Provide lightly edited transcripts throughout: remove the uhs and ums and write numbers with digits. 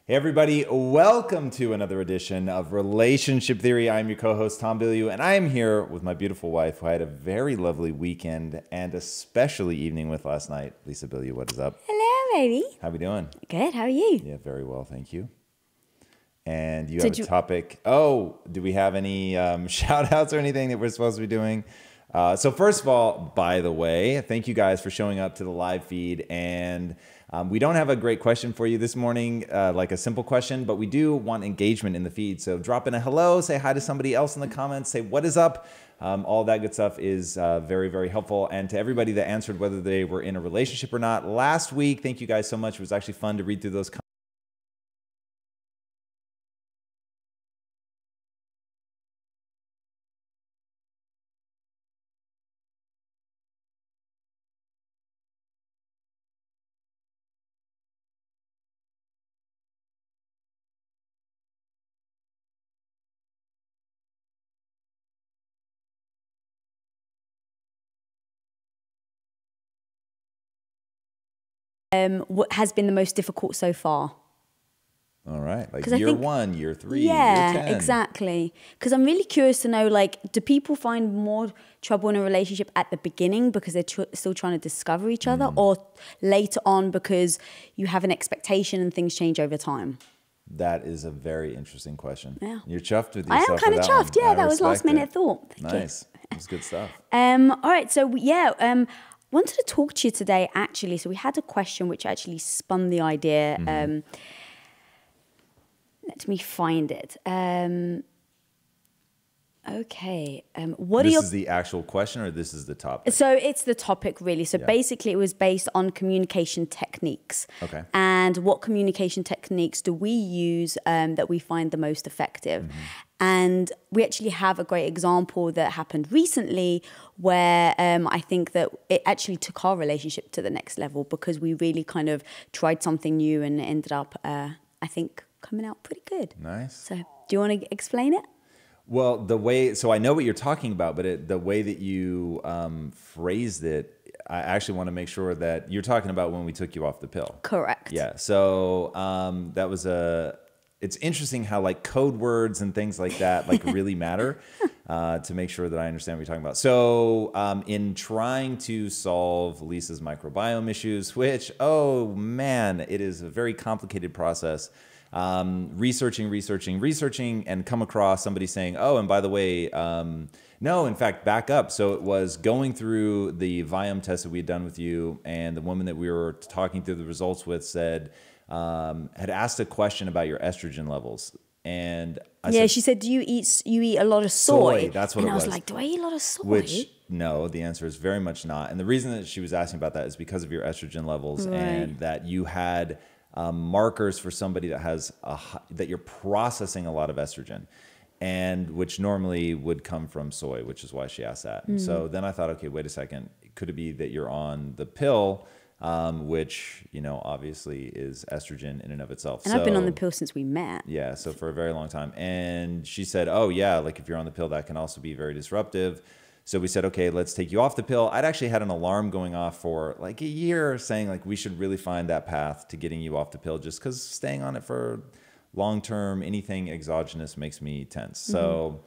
Hey everybody, welcome to another edition of Relationship Theory. I'm your co-host Tom Bilyeu, and I am here with my beautiful wife, who I had a very lovely weekend and especially evening with last night. Lisa Bilyeu, what is up? Hello, baby. How we doing? Good, how are you? Yeah, very well, thank you. And you have a topic. Oh, do we have any shout outs or anything that we're supposed to be doing? So first of all, by the way, thank you guys for showing up to the live feed. And we don't have a great question for you this morning, like a simple question, but we do want engagement in the feed. So drop in a hello, say hi to somebody else in the comments, say what is up. All that good stuff is very, very helpful. And to everybody that answered whether they were in a relationship or not last week, thank you guys so much. It was actually fun to read through those comments. What has been the most difficult so far? All right, like year 1, year 3, yeah, year 10. Exactly. Because I'm really curious to know, like, do people find more trouble in a relationship at the beginning because they're still trying to discover each other, or later on because you have an expectation and things change over time? That is a very interesting question. Yeah. You're chuffed with yourself. I am kind of chuffed. Yeah, that was last minute thought. Nice. That was good stuff. All right. So yeah, wanted to talk to you today, actually. So we had a question which actually spun the idea. Let me find it. Okay. This is the actual question, or this is the topic? So it's the topic, really. So basically, it was based on communication techniques. Okay. And what communication techniques do we use that we find the most effective? And we actually have a great example that happened recently where I think that it actually took our relationship to the next level because we really kind of tried something new and it ended up, I think, coming out pretty good. Nice. So do you want to explain it? Well, so I know what you're talking about, but the way that you phrased it, I actually want to make sure that you're talking about when we took you off the pill. Correct. Yeah. So that was it's interesting how like code words and things like that like really matter to make sure that I understand what you're talking about. So in trying to solve Lisa's microbiome issues, which, oh man, it is a very complicated process. Researching, and come across somebody saying, oh, and by the way, no, in fact, back up. So it was going through the Viome test that we had done with you, and the woman that we were talking through the results with said, had asked a question about your estrogen levels. And I said, she said, do you eat a lot of soy? That's what it was. And I was like, do I eat a lot of soy? Which, no, the answer is very much not. And the reason that she was asking about that is because of your estrogen levels and that you had markers for somebody that has that you're processing a lot of estrogen, and which normally would come from soy, which is why she asked that. And so then I thought, okay, wait a second, could it be that you're on the pill, which obviously is estrogen in and of itself? And I've been on the pill since we met. Yeah, so for a very long time. And she said, oh yeah, like if you're on the pill, that can also be very disruptive. So we said, okay, let's take you off the pill. I'd actually had an alarm going off for like a year saying like we should really find that path to getting you off the pill, just because staying on it for long-term, anything exogenous makes me tense. So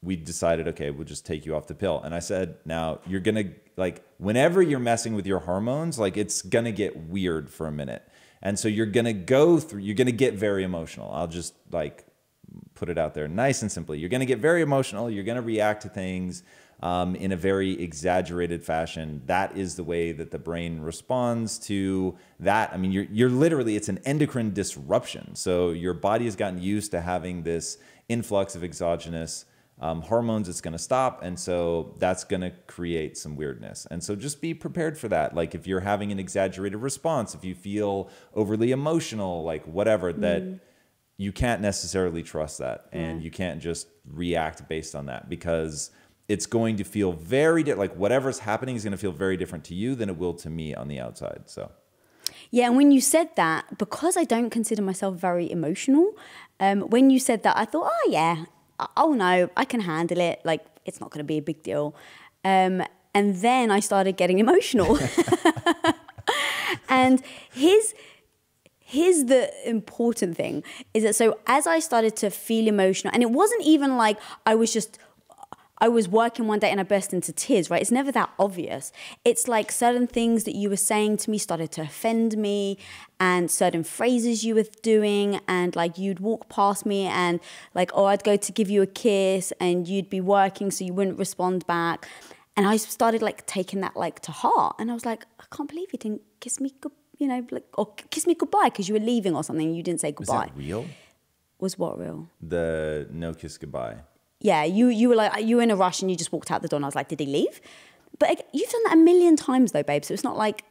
we decided, okay, we'll just take you off the pill. And I said, now you're going to, like, whenever you're messing with your hormones, like it's going to get weird for a minute. And so you're going to you're going to get very emotional. I'll just like put it out there nice and simply. You're going to get very emotional. You're going to react to things in a very exaggerated fashion. That is the way that the brain responds to that. I mean, you're literally, it's an endocrine disruption. So your body has gotten used to having this influx of exogenous hormones. It's going to stop. And so that's going to create some weirdness. And so just be prepared for that. Like if you're having an exaggerated response, if you feel overly emotional, like whatever, that you can't necessarily trust that, and you can't just react based on that, because it's going to feel very like whatever's happening is going to feel very different to you than it will to me on the outside. So yeah, and when you said that, because I don't consider myself very emotional, when you said that, I thought, oh yeah, oh no, I can handle it. Like it's not going to be a big deal. And then I started getting emotional, and his here's the important thing is that so as I started to feel emotional, and it wasn't even like I was working one day and I burst into tears, right? It's never that obvious. It's like certain things that you were saying to me started to offend me, and certain phrases you were doing, and like you'd walk past me and like, oh, I'd go to give you a kiss and you'd be working so you wouldn't respond back. And I started like taking that like to heart. And I was like, I can't believe you didn't kiss me or kiss me goodbye because you were leaving or something. You didn't say goodbye. Was that real? Was what real? The no kiss goodbye. Yeah, you were like, you were in a rush and you just walked out the door and I was like, did he leave? But you've done that a million times though, babe. So it's not like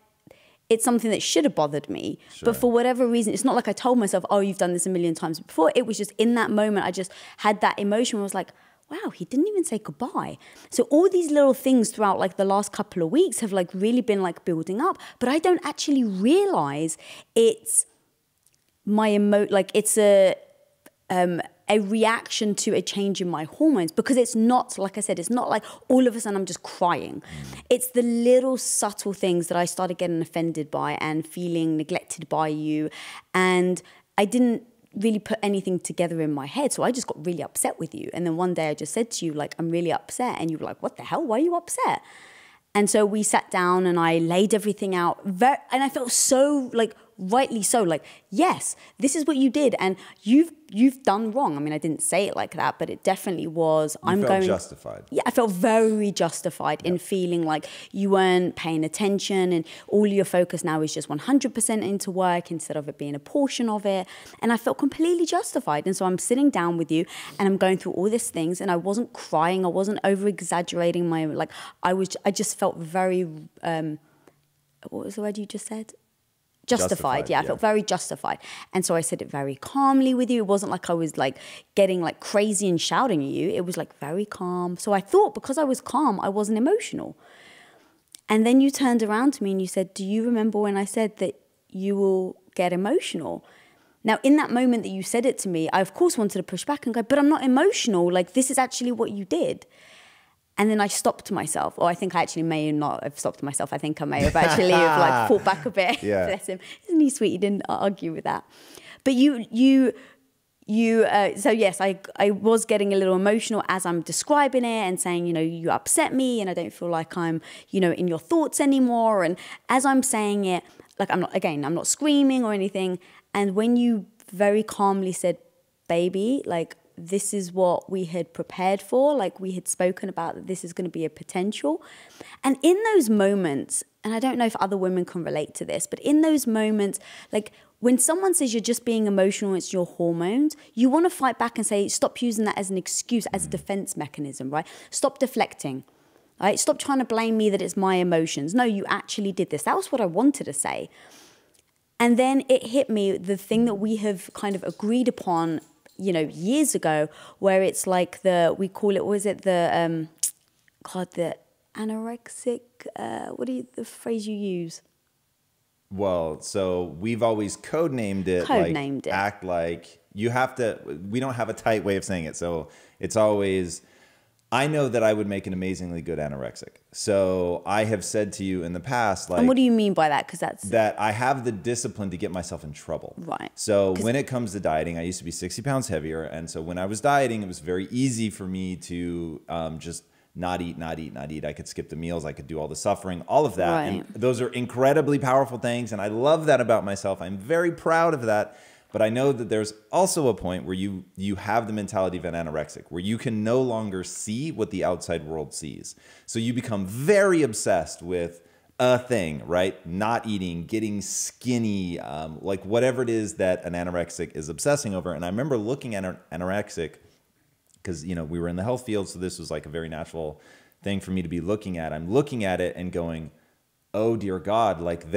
it's something that should have bothered me. Sure. But for whatever reason, it's not like I told myself, oh, you've done this a million times before. It was just in that moment, I just had that emotion where I was like, wow, he didn't even say goodbye. So all these little things throughout like the last couple of weeks have like really been like building up. But I don't actually realize it's it's a reaction to a change in my hormones, because it's not, like I said, it's not like all of a sudden I'm just crying. It's the little subtle things that I started getting offended by and feeling neglected by you. And I didn't really put anything together in my head. So I just got really upset with you. And then one day I just said to you, like, I'm really upset. And you were like, what the hell? Why are you upset? And so we sat down and I laid everything out. And I felt so, like, rightly so, like, yes, this is what you did. And you've done wrong. I mean, I didn't say it like that, but it definitely was. You felt justified. Yeah, I felt very justified in feeling like you weren't paying attention and all your focus now is just 100% into work instead of it being a portion of it. And I felt completely justified. And so I'm sitting down with you and I'm going through all these things and I wasn't crying. I wasn't over exaggerating I just felt very, what was the word you just said? Justified. Yeah, I felt very justified. And so I said it very calmly with you. It wasn't like I was like getting like crazy and shouting at you. It was like very calm. So I thought because I was calm, I wasn't emotional. And then you turned around to me and you said, do you remember when I said that you will get emotional? Now, in that moment that you said it to me, I of course wanted to push back and go, but I'm not emotional. Like, this is actually what you did. And then I stopped myself. Or I think I actually may not have stopped myself. I think I may have actually have like fought back a bit. Yeah. Bless him. Isn't he sweet? He didn't argue with that. But so yes, I was getting a little emotional as I'm describing it and saying, you upset me and I don't feel like I'm, in your thoughts anymore. And as I'm saying it, like I'm not screaming or anything. And when you very calmly said, baby, like, this is what we had prepared for, like we had spoken about, that this is going to be a potential. And in those moments, and I don't know if other women can relate to this, but in those moments, like when someone says you're just being emotional, it's your hormones, you want to fight back and say, stop using that as an excuse, as a defense mechanism, right? Stop deflecting, right? Stop trying to blame me that it's my emotions. No, you actually did this. That was what I wanted to say. And then it hit me, the thing that we have kind of agreed upon years ago, where it's like we call it, the anorexic, the phrase you use? Well, so we've always codenamed it. Act like you have to, we don't have a tight way of saying it. So it's always, I know that I would make an amazingly good anorexic. So I have said to you in the past, like... And what do you mean by that? Because that I have the discipline to get myself in trouble. Right. So when it comes to dieting, I used to be 60 pounds heavier. And so when I was dieting, it was very easy for me to just not eat. I could skip the meals. I could do all the suffering, all of that. Right. And those are incredibly powerful things. And I love that about myself. I'm very proud of that. But I know that there's also a point where you have the mentality of an anorexic, where you can no longer see what the outside world sees. So you become very obsessed with a thing, right? Not eating, getting skinny, like whatever it is that an anorexic is obsessing over. And I remember looking at an anorexic, because we were in the health field, so this was like a very natural thing for me to be looking at. I'm looking at it and going, oh dear God, like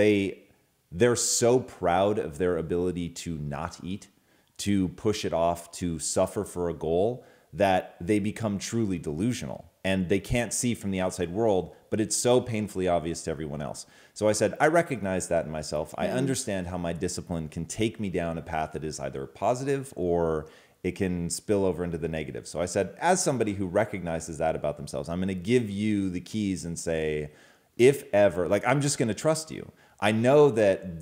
they're so proud of their ability to not eat, to push it off, to suffer for a goal, that they become truly delusional. And they can't see from the outside world, but it's so painfully obvious to everyone else. So I said, I recognize that in myself. I understand how my discipline can take me down a path that is either positive or it can spill over into the negative. So I said, as somebody who recognizes that about themselves, I'm going to give you the keys and say, if ever, like, I'm just going to trust you. I know that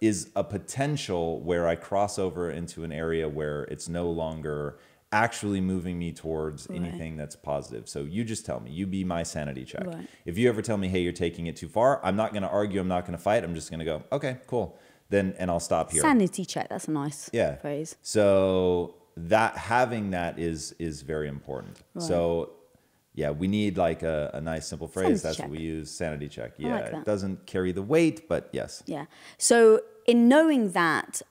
is a potential where I cross over into an area where it's no longer actually moving me towards anything that's positive. So you just tell me, you be my sanity check. Right. If you ever tell me, hey, you're taking it too far, I'm not going to argue. I'm not going to fight. I'm just going to go, okay, cool. Then, and I'll stop here. Sanity check. That's a nice phrase. So that having that is very important. Right. So yeah, we need like a nice simple phrase. Sanity that's check. What we use. Sanity check. Yeah. Like it doesn't carry the weight, but yes. Yeah. So in knowing that,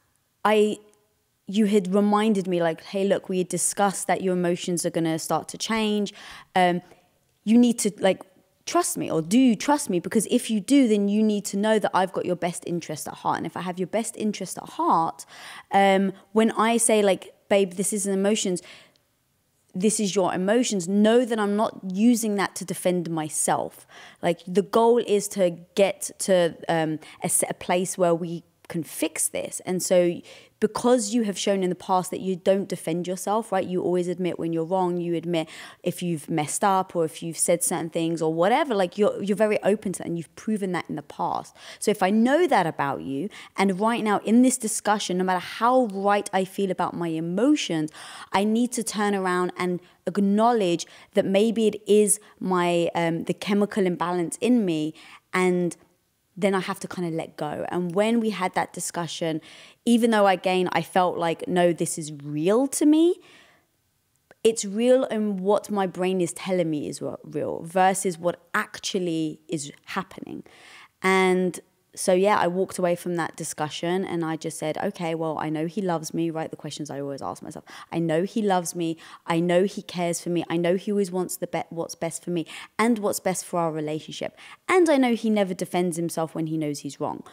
you had reminded me like, hey, look, we had discussed that your emotions are going to start to change. You need to like trust me, or do you trust me? Because if you do, then you need to know that I've got your best interest at heart. And if I have your best interest at heart, when I say like, babe, this is emotions, this is your emotions, know that I'm not using that to defend myself. Like the goal is to get to a place where we can fix this. And so because you have shown in the past that you don't defend yourself, right? You always admit when you're wrong. You admit if you've messed up or if you've said certain things or whatever, like you're very open to that, and you've proven that in the past. So if I know that about you, and right now in this discussion, no matter how right I feel about my emotions, I need to turn around and acknowledge that maybe it is my the chemical imbalance in me, and then I have to kind of let go. And when we had that discussion, even though again, I felt like, no, this is real to me, it's real, and what my brain is telling me is real versus what actually is happening. And so, yeah, I walked away from that discussion and I just said, okay, well, I know he loves me, right? The questions I always ask myself. I know he loves me. I know he cares for me. I know he always wants what's best for me and what's best for our relationship. And I know he never defends himself when he knows he's wrong.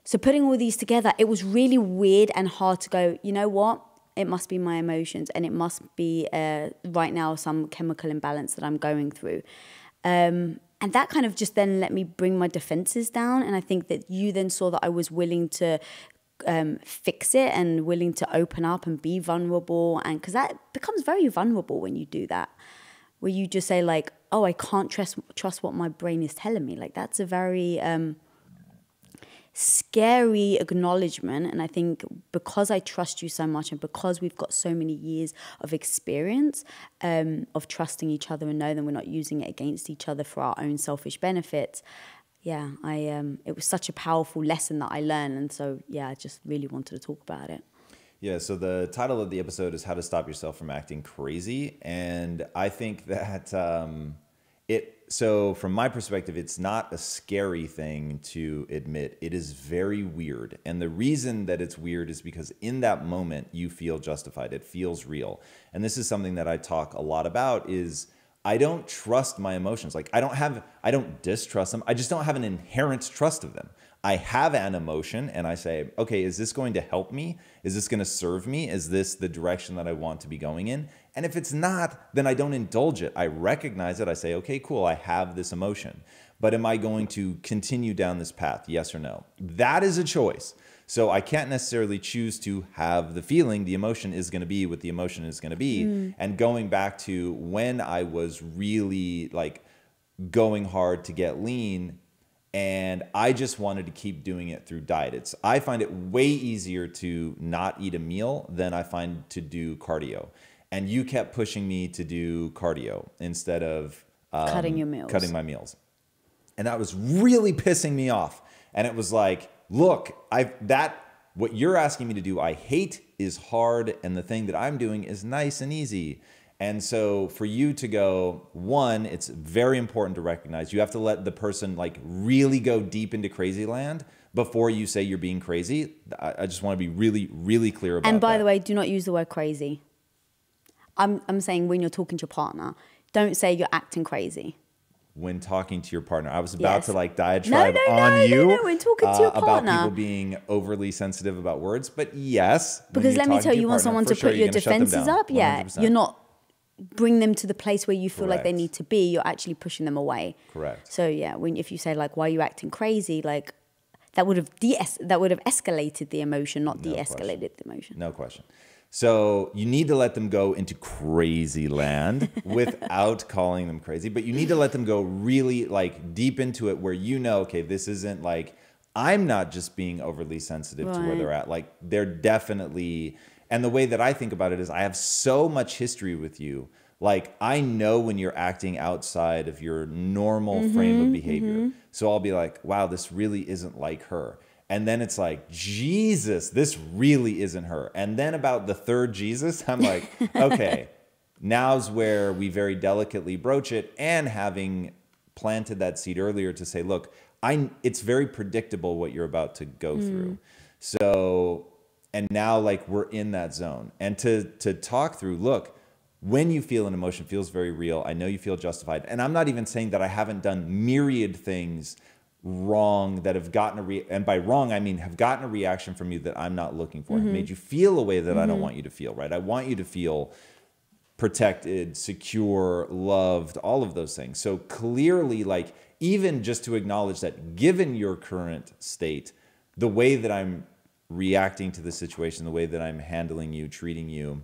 So putting all these together, it was really weird and hard to go, you know what? It must be my emotions, and it must be right now some chemical imbalance that I'm going through. And that kind of just then let me bring my defenses down. And I think that you then saw that I was willing to fix it and willing to open up and be vulnerable. And because that becomes very vulnerable when you do that, where you just say like, oh, I can't trust what my brain is telling me. Like that's a very scary acknowledgement. And I think because I trust you so much and because we've got so many years of experience of trusting each other and know that we're not using it against each other for our own selfish benefits, yeah, it was such a powerful lesson that I learned. And so, yeah, I just really wanted to talk about it. Yeah, so the title of the episode is How to Stop Yourself from Acting Crazy. And I think that so from my perspective, it's not a scary thing to admit. It is very weird. And the reason that it's weird is because in that moment, you feel justified. It feels real. And this is something that I talk a lot about is I don't trust my emotions. Like I don't distrust them. I just don't have an inherent trust of them. I have an emotion and I say, okay, is this going to help me? Is this going to serve me? Is this the direction that I want to be going in? And if it's not, then I don't indulge it. I recognize it. I say, okay, cool, I have this emotion. But am I going to continue down this path? Yes or no? That is a choice. So I can't necessarily choose to have the feeling. The emotion is going to be what the emotion is going to be. And going back to when I was really like going hard to get lean, and I just wanted to keep doing it through diet. I find it way easier to not eat a meal than I find to do cardio. And you kept pushing me to do cardio instead of cutting your meals. Cutting my meals. And that was really pissing me off. And it was like, look, what you're asking me to do, I hate, is hard. And the thing that I'm doing is nice and easy. And so for you to go, one, it's very important to recognize you have to let the person like really go deep into crazy land before you say you're being crazy. I just want to be really, really clear about that. And by the way, do not use the word crazy. I'm saying when you're talking to your partner, don't say you're acting crazy. When talking to your partner, I was about to like diatribe No, when talking to your partner. About people being overly sensitive about words. But yes. Because let me tell you, want someone to put your defenses up? 100%. Yeah, you're not bring them to the place where you feel like they need to be. You're actually pushing them away. Correct. So yeah, if you say like, why are you acting crazy? Like that would have escalated the emotion, not de-escalated the emotion. No question. So you need to let them go into crazy land without calling them crazy, but you need to let them go really like deep into it where you know, okay, this isn't like I'm not just being overly sensitive to where they're at. Like they're definitely, and the way that I think about it is I have so much history with you. Like I know when you're acting outside of your normal frame of behavior. So I'll be like, wow, this really isn't like her. And then it's like, Jesus, this really isn't her. And then about the third Jesus, I'm like, okay, now's where we very delicately broach it. And having planted that seed earlier to say, look, it's very predictable what you're about to go through. So, and now like we're in that zone. And to talk through, look, when you feel an emotion feels very real, I know you feel justified. And I'm not even saying that I haven't done myriad things wrong that have gotten and by wrong I mean have gotten a reaction from you that I'm not looking for, have made you feel a way that I don't want you to feel, right? I want you to feel protected, secure, loved, all of those things. So clearly, like even just to acknowledge that given your current state, the way that I'm reacting to the situation, the way that I'm handling you, treating you,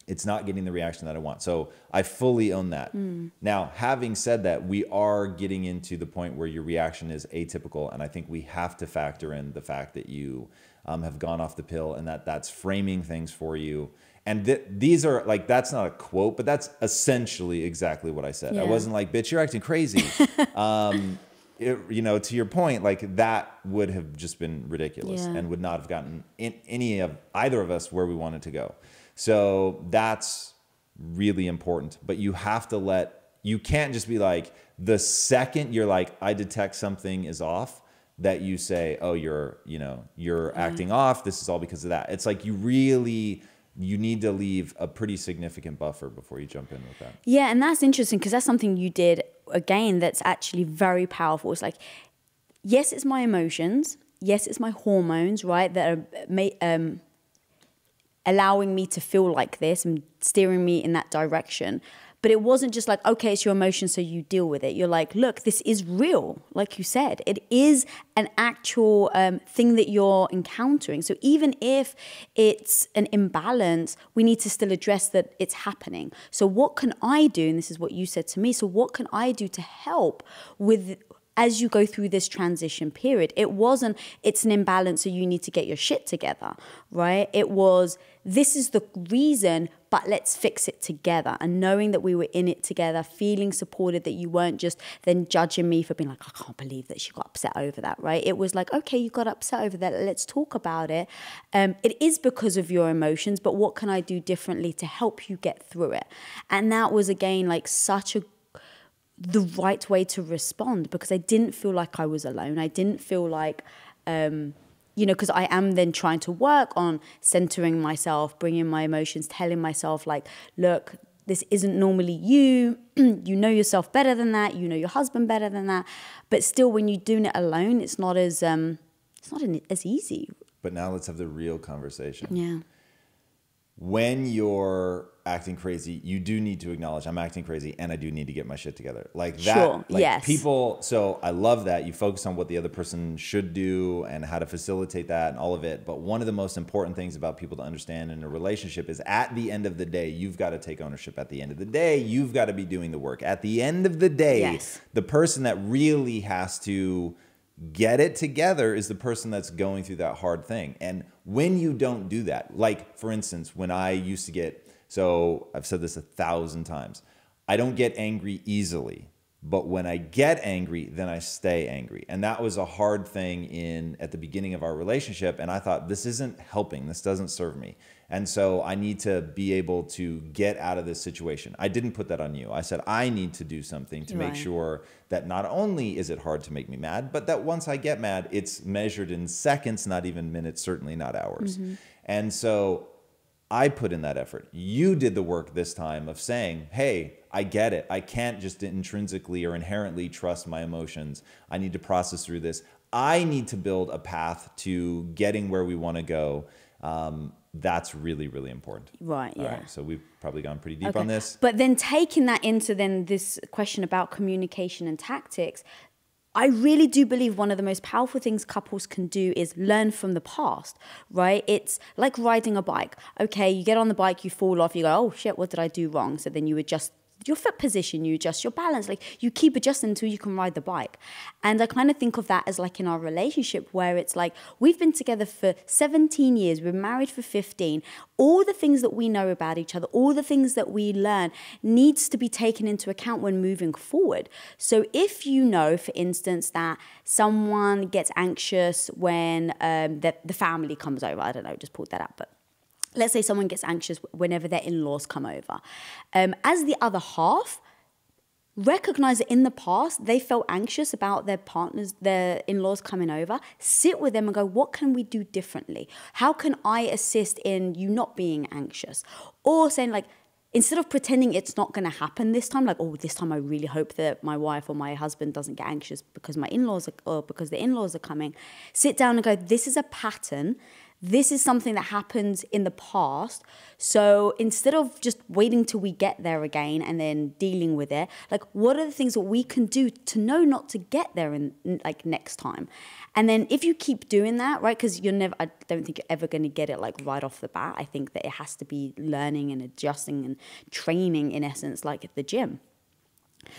it's not getting the reaction that I want. So I fully own that. Now, having said that, we are getting into the point where your reaction is atypical. And I think we have to factor in the fact that you have gone off the pill and that's framing things for you. And these are like, that's not a quote, but that's essentially exactly what I said. Yeah. I wasn't like, bitch, you're acting crazy. You know, to your point, like that would have just been ridiculous and would not have gotten either of us where we wanted to go. So that's really important, but you have to you can't just be like, the second you're like, I detect something is off, that you say, oh, you're acting off. This is all because of that. It's like you need to leave a pretty significant buffer before you jump in with that. Yeah. And that's interesting because that's something you did again, that's actually very powerful. It's like, yes, it's my emotions. Yes, it's my hormones, right? That are, allowing me to feel like this and steering me in that direction. But it wasn't just like, okay, it's your emotion, so you deal with it. You're like, look, this is real. Like you said, it is an actual thing that you're encountering. So even if it's an imbalance, we need to still address that it's happening. So what can I do? And this is what you said to me. So what can I do to help with as you go through this transition period? It wasn't, it's an imbalance, so you need to get your shit together, right? It was, this is the reason, but let's fix it together. And knowing that we were in it together, feeling supported, that you weren't just then judging me for being like, I can't believe that she got upset over that, right? It was like, okay, you got upset over that. Let's talk about it. It is because of your emotions, but what can I do differently to help you get through it? And that was, again, like the right way to respond, because I didn't feel like I was alone. I didn't feel like, because I am then trying to work on centering myself, bringing my emotions, telling myself like, look, this isn't normally you. You know yourself better than that. You know your husband better than that. But still, when you're doing it alone, it's not as easy. But now let's have the real conversation. Yeah. When you're acting crazy, you do need to acknowledge I'm acting crazy and I do need to get my shit together. Like that, sure. like yes. people, so I love that you focus on what the other person should do and how to facilitate that and all of it. But one of the most important things about people to understand in a relationship is at the end of the day, you've got to take ownership. At the end of the day, you've got to be doing the work. At the end of the day, yes, the person that really has to get it together is the person that's going through that hard thing. And when you don't do that, like for instance, when I used to get, so I've said this 1,000 times, I don't get angry easily, but when I get angry, then I stay angry. And that was a hard thing at the beginning of our relationship. And I thought, this isn't helping. This doesn't serve me. And so I need to be able to get out of this situation. I didn't put that on you. I said, I need to do something to make sure that not only is it hard to make me mad, but that once I get mad, it's measured in seconds, not even minutes, certainly not hours. Mm-hmm. And so I put in that effort. You did the work this time of saying, hey, I get it. I can't just intrinsically or inherently trust my emotions. I need to process through this. I need to build a path to getting where we want to go. That's really, really important. Right, yeah. All right, so we've probably gone pretty deep on this. But then taking that into then this question about communication and tactics, I really do believe one of the most powerful things couples can do is learn from the past, right? It's like riding a bike. Okay, you get on the bike, you fall off, you go, oh shit, what did I do wrong? So then you adjust your foot position, you adjust your balance, like you keep adjusting until you can ride the bike. And I kind of think of that as like in our relationship where it's like we've been together for 17 years, we're married for 15. All the things that we know about each other, all the things that we learn needs to be taken into account when moving forward. So if you know, for instance, that someone gets anxious when the family comes over, I don't know, just pulled that up, but let's say someone gets anxious whenever their in-laws come over. As the other half, recognize that in the past, they felt anxious about their partners, their in-laws coming over. Sit with them and go, what can we do differently? How can I assist in you not being anxious? Or saying like, instead of pretending it's not going to happen this time, like, oh, this time I really hope that my wife or my husband doesn't get anxious because my in-laws are, or because the in-laws are coming. Sit down and go, this is a pattern. This is something that happens in the past. So instead of just waiting till we get there again and then dealing with it, like what are the things that we can do to know not to get there in like next time? And then if you keep doing that, right, because I don't think you're ever going to get it like right off the bat. I think that it has to be learning and adjusting and training in essence, like at the gym.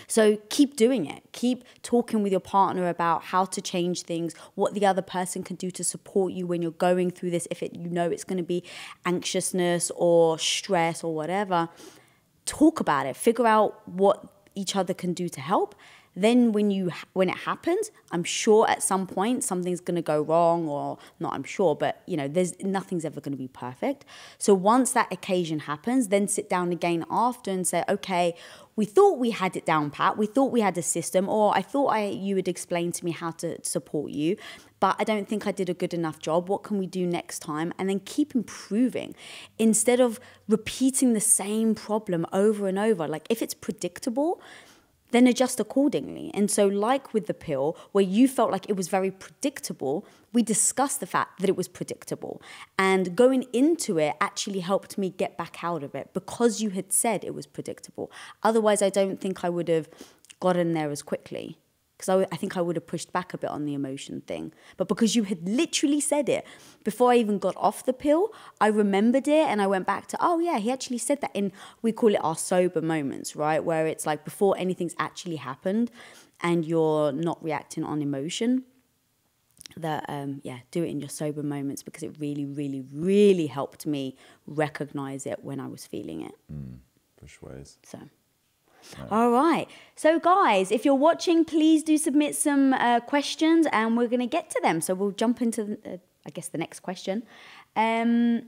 So keep doing it. Keep talking with your partner about how to change things, what the other person can do to support you when you're going through this. If it's going to be anxiousness or stress or whatever, talk about it. Figure out what each other can do to help. Then when it happens, I'm sure at some point something's going to go wrong, or not I'm sure, but nothing's ever going to be perfect. So once that occasion happens, then sit down again after and say, okay, we thought we had it down pat. We thought we had a system, or I thought you would explain to me how to support you, but I don't think I did a good enough job. What can we do next time? And then keep improving instead of repeating the same problem over and over. Like if it's predictable, then adjust accordingly. And so like with the pill, where you felt like it was very predictable, we discussed the fact that it was predictable. And going into it actually helped me get back out of it because you had said it was predictable. Otherwise, I don't think I would have gotten there as quickly. Because I think I would have pushed back a bit on the emotion thing. But because you had literally said it, before I even got off the pill, I remembered it and I went back to, oh yeah, he actually said that we call it our sober moments, right? Where it's like before anything's actually happened and you're not reacting on emotion. Do it in your sober moments because it really, really, really helped me recognize it when I was feeling it. Push ways. So... All right. So, guys, if you're watching, please do submit some questions and we're going to get to them. So we'll jump into, the next question. All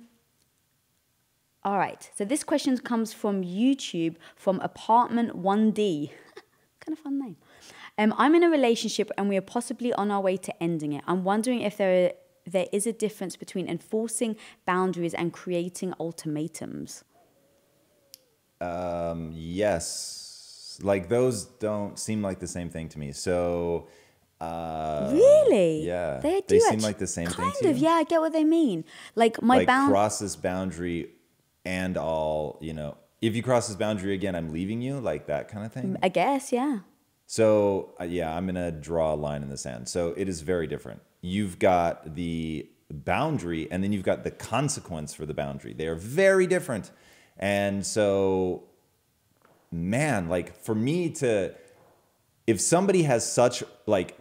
right. So this question comes from YouTube from Apartment 1D. Kind of fun name. I'm in a relationship and we are possibly on our way to ending it. I'm wondering if there is a difference between enforcing boundaries and creating ultimatums. Yes. Like those don't seem like the same thing to me. So, really? Yeah. They seem like the same thing to you? Yeah, I get what they mean. Like cross this boundary and if you cross this boundary again, I'm leaving you, like that kind of thing. I guess, yeah. So, I'm going to draw a line in the sand. So it is very different. You've got the boundary and then you've got the consequence for the boundary. They are very different. And so, man, like for me if somebody has such like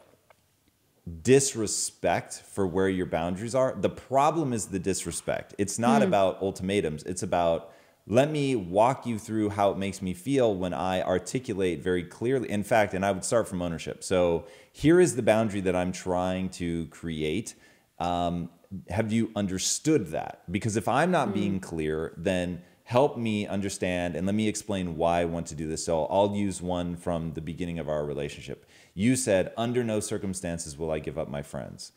disrespect for where your boundaries are, the problem is the disrespect. It's not about ultimatums. It's about, let me walk you through how it makes me feel when I articulate very clearly. In fact, and I would start from ownership. So here is the boundary that I'm trying to create. Have you understood that? Because if I'm not being clear, then help me understand and let me explain why I want to do this. So I'll use one from the beginning of our relationship. You said, under no circumstances will I give up my friends.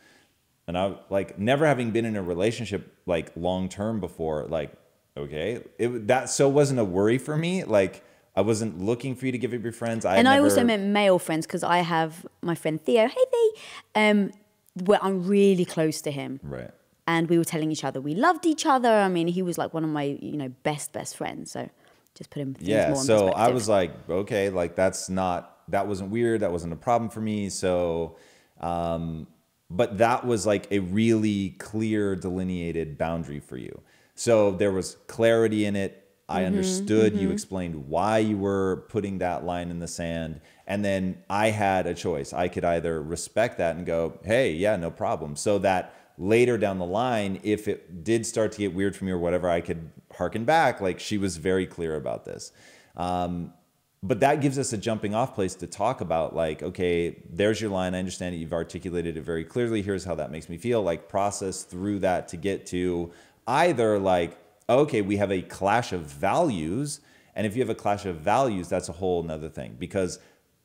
And I never having been in a relationship like long-term before, like, okay, that wasn't a worry for me. Like I wasn't looking for you to give up your friends. I also meant male friends because I have my friend Theo, hey Theo, where I'm really close to him. Right. And we were telling each other we loved each other. I mean, he was like one of my, best friends. So just put him more in perspective. I was like, okay, like that wasn't weird. That wasn't a problem for me. So, but that was like a really clear delineated boundary for you. So there was clarity in it. I understood. You explained why you were putting that line in the sand. And then I had a choice. I could either respect that and go, hey, yeah, no problem. So that later down the line, if it did start to get weird for me or whatever, I could harken back. Like, she was very clear about this. But that gives us a jumping off place to talk about, like, okay, there's your line. I understand that you've articulated it very clearly. Here's how that makes me feel. Like, process through that to get to either like, okay, we have a clash of values. And if you have a clash of values, that's a whole nother thing, because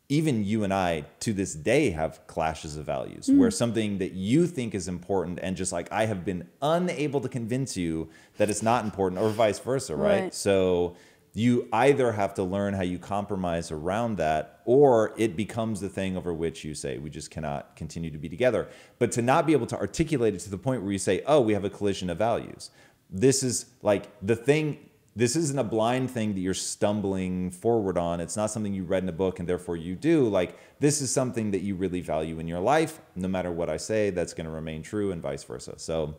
even you and I to this day have clashes of values where something that you think is important and just like I have been unable to convince you that it's not important, or vice versa, right? So you either have to learn how you compromise around that, or it becomes the thing over which you say, we just cannot continue to be together. But to not be able to articulate it to the point where you say, oh, we have a collision of values. This is like the thing. This isn't a blind thing that you're stumbling forward on. It's not something you read in a book and therefore you do. Like, this is something that you really value in your life. No matter what I say, that's going to remain true, and vice versa. So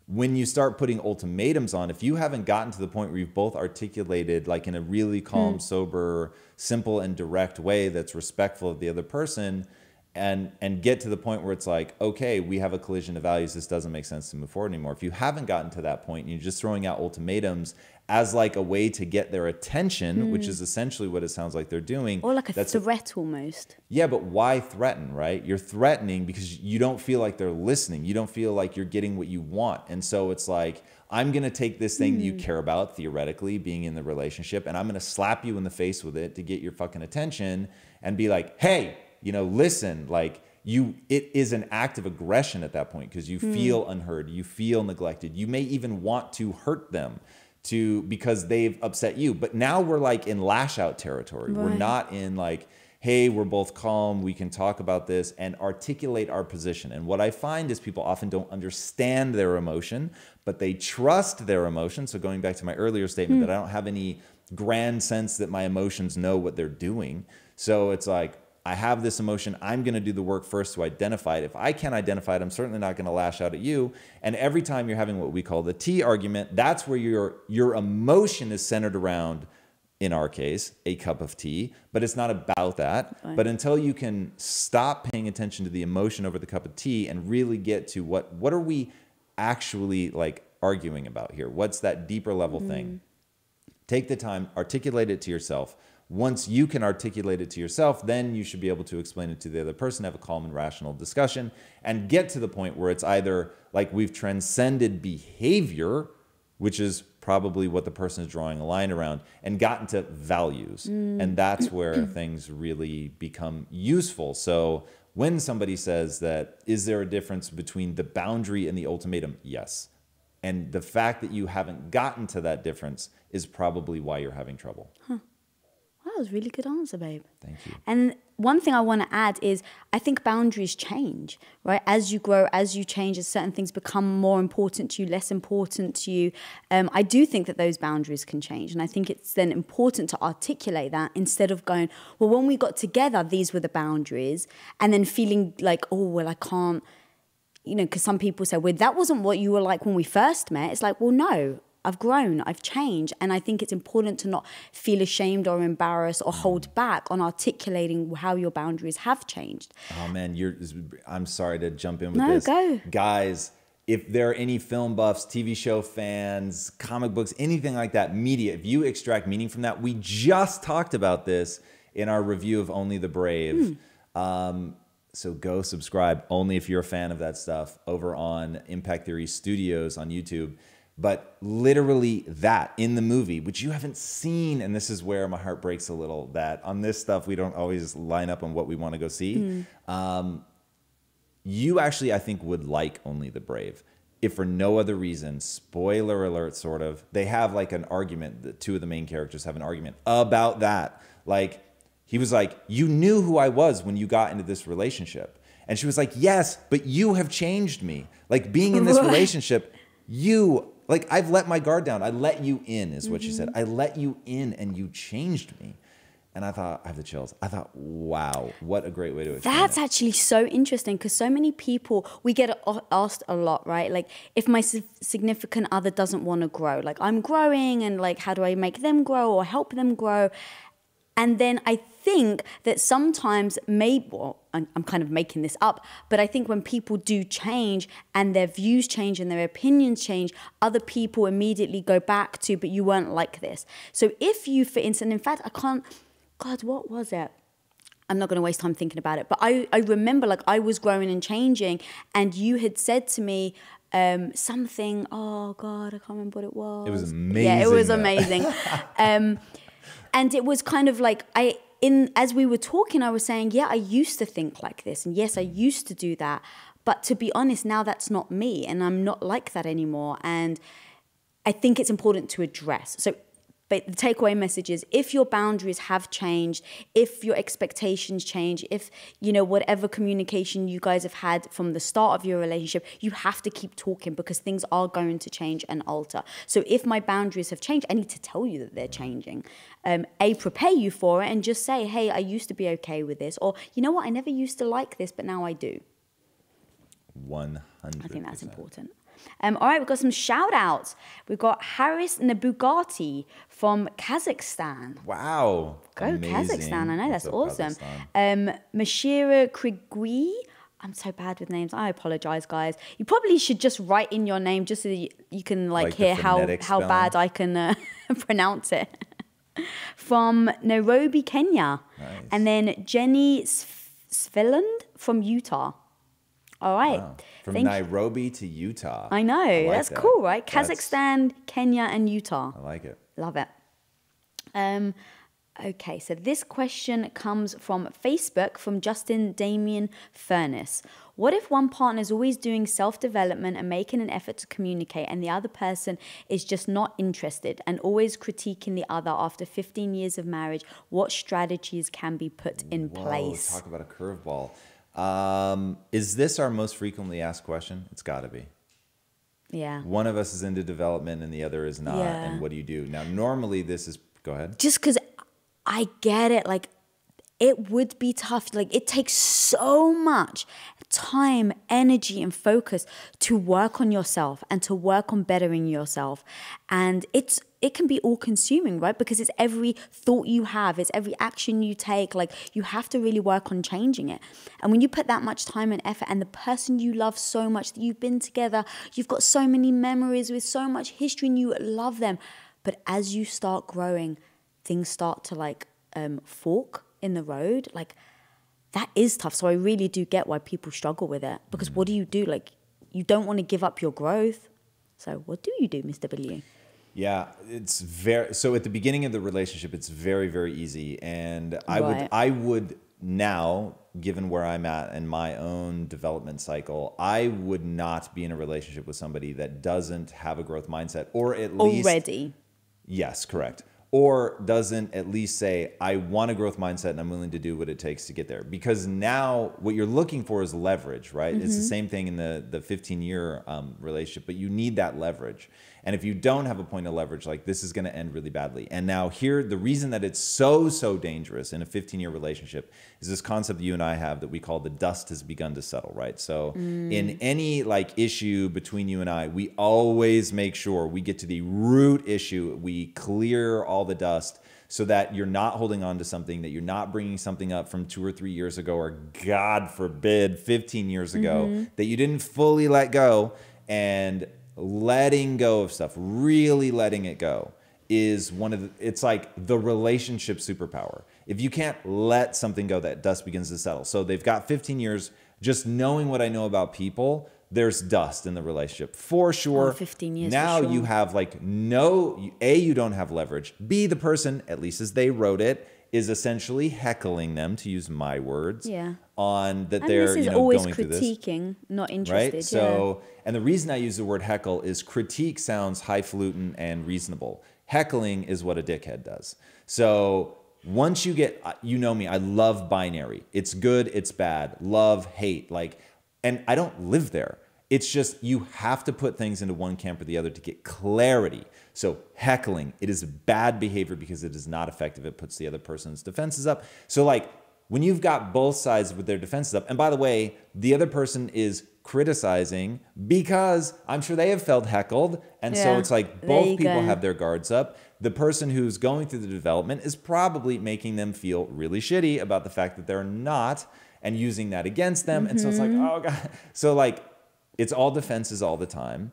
when you start putting ultimatums on, if you haven't gotten to the point where you've both articulated, like in a really calm, sober, simple, and direct way that's respectful of the other person, and get to the point where it's like, okay, we have a collision of values. This doesn't make sense to move forward anymore. If you haven't gotten to that point and you're just throwing out ultimatums as like a way to get their attention, which is essentially what it sounds like they're doing. Or like a threat almost. Yeah, but why threaten, right? You're threatening because you don't feel like they're listening. You don't feel like you're getting what you want. And so it's like, I'm going to take this thing that you care about, theoretically, being in the relationship, and I'm going to slap you in the face with it to get your fucking attention and be like, hey, you know, listen, like it is an act of aggression at that point because you feel unheard, you feel neglected. You may even want to hurt them because they've upset you. But now we're like in lash out territory. Right. We're not in like, hey, we're both calm. We can talk about this and articulate our position. And what I find is people often don't understand their emotion, but they trust their emotion. So going back to my earlier statement that I don't have any grand sense that my emotions know what they're doing. So it's like, I have this emotion. I'm going to do the work first to identify it. If I can't identify it, I'm certainly not going to lash out at you. And every time you're having what we call the tea argument, that's where your emotion is centered around, in our case, a cup of tea. But it's not about that. Right. But until you can stop paying attention to the emotion over the cup of tea and really get to what are we actually like arguing about here? What's that deeper level thing? Take the time, articulate it to yourself. Once you can articulate it to yourself, then you should be able to explain it to the other person, have a calm and rational discussion, and get to the point where it's either like we've transcended behavior, which is probably what the person is drawing a line around, and gotten to values. And that's where things really become useful. So when somebody says that, is there a difference between the boundary and the ultimatum? Yes. And the fact that you haven't gotten to that difference is probably why you're having trouble. That was a really good answer, babe. Thank you. And one thing I want to add is I think boundaries change, right? As you grow, as you change, as certain things become more important to you, less important to you. I do think that those boundaries can change. And I think it's then important to articulate that instead of going, well, when we got together, these were the boundaries. And then feeling like, oh, well, I can't, you know, because some people say, well, that wasn't what you were like when we first met. It's like, well, no. I've grown, I've changed. And I think it's important to not feel ashamed or embarrassed or hold back on articulating how your boundaries have changed. Oh man, I'm sorry to jump in with this. No, go. Guys, if there are any film buffs, TV show fans, comic books, anything like that, media, if you extract meaning from that, we just talked about this in our review of Only the Brave. So go subscribe, only if you're a fan of that stuff, over on Impact Theory Studios on YouTube. But literally that in the movie, which you haven't seen, and this is where my heart breaks a little, that on this stuff, we don't always line up on what we want to go see. You actually, I think, would like Only the Brave. If for no other reason, spoiler alert, sort of, they have like an argument, the two of the main characters have an argument about that. Like, he was like, you knew who I was when you got into this relationship. And she was like, yes, but you have changed me. Like, being in this relationship, like, I've let my guard down. I let you in, is what she said. I let you in and you changed me. And I thought, I have the chills. I thought, wow, what a great way to explain That's it. actually so interesting because so many people, we get asked a lot, right? Like if my significant other doesn't want to grow, like I'm growing and like how do I make them grow or help them grow? And then I think that sometimes maybe, well, I'm kind of making this up, but I think when people do change and their views change and their opinions change, other people immediately go back to, but you weren't like this. So if you, for instance, in fact, I can't, God, what was it? I'm not going to waste time thinking about it. But I remember like I was growing and changing and you had said to me something, oh God, I can't remember what it was. It was amazing. Yeah, it was though. amazing. And it was kind of like as we were talking, I was saying, yeah, I used to think like this. And yes, I used to do that. But to be honest, now that's not me. And I'm not like that anymore. And I think it's important to address. So, but the takeaway message is if your boundaries have changed, if your expectations change, if, you know, whatever communication you guys have had from the start of your relationship, you have to keep talking because things are going to change and alter. So if my boundaries have changed, I need to tell you that they're changing. Prepare you for it and just say, hey, I used to be okay with this. Or, you know what, I never used to like this, but now I do. 100%. I think that's important. All right, we've got some shout outs. We've got Haris Nabugati from Kazakhstan. Wow. Go Amazing. Kazakhstan. I know, What's that's up, awesome. Kazakhstan? Mashira Krigui. I'm so bad with names. I apologize, guys. You probably should just write in your name just so that you can like the hear how phonetic spelling? bad I can pronounce it. From Nairobi, Kenya. Nice. And then Jenny Sveland from Utah. All right. Wow. From Nairobi to Utah. I know. like That's that. cool, right? Kazakhstan, Kenya, and Utah. I like it. Love it. Okay, so this question comes from Facebook from Justin Damien Furness. What if one partner is always doing self-development and making an effort to communicate and the other person is just not interested and always critiquing the other after 15 years of marriage? What strategies can be put in place? Talk about a curveball. Is this our most frequently asked question? It's got to be. Yeah. One of us is into development and the other is not. Yeah. And what do you do? Now, normally this is, go ahead. Just because I get it, like, it would be tough. Like, it takes so much time, energy, and focus to work on yourself and to work on bettering yourself. And it can be all consuming, right? Because it's every thought you have, it's every action you take. Like, you have to really work on changing it. And when you put that much time and effort and the person you love so much, that you've been together, you've got so many memories with so much history and you love them. But as you start growing, things start to like fork in the road. Like, that is tough. So I really do get why people struggle with it. Because what do you do? Like, you don't want to give up your growth. So what do you do, Mr. Bilyeu? Yeah, it's so at the beginning of the relationship, it's very, very easy. And Right. I would now, given where I'm at in my own development cycle, I would not be in a relationship with somebody that doesn't have a growth mindset, or at least Already. Yes, correct. Or doesn't at least say, I want a growth mindset and I'm willing to do what it takes to get there. Because now what you're looking for is leverage, right? Mm-hmm. It's the same thing in the 15-year relationship, but you need that leverage. And if you don't have a point of leverage, like, this is going to end really badly. And now here, the reason that it's so dangerous in a 15-year relationship is this concept that you and I have that we call the dust has begun to settle, right? So in any like issue between you and I, we always make sure we get to the root issue. We clear all the dust so that you're not holding on to something, that you're not bringing something up from 2 or 3 years ago, or God forbid, 15 years ago, that you didn't fully let go. And letting go of stuff, really letting it go, is it's like the relationship superpower. If you can't let something go, that dust begins to settle. So they've got 15 years, just knowing what I know about people, there's dust in the relationship for sure. 15 years now for sure. you have like you don't have leverage. B, the person, at least as they wrote it, is essentially heckling them, to use my words. Yeah. On that, And they're this is always going through this. critiquing, not interested. Right? So, and the reason I use the word heckle is critique sounds highfalutin and reasonable. Heckling is what a dickhead does. So once you get, you know me, I love binary. It's good, it's bad, love, hate. Like, and I don't live there. It's just you have to put things into one camp or the other to get clarity. So heckling, it is bad behavior because it is not effective. It puts the other person's defenses up. So like when you've got both sides with their defenses up, and by the way, the other person is criticizing because I'm sure they have felt heckled. And so it's like both people have their guards up. The person who's going through the development is probably making them feel really shitty about the fact that they're not and using that against them. And so it's like, oh God. So like, it's all defenses all the time.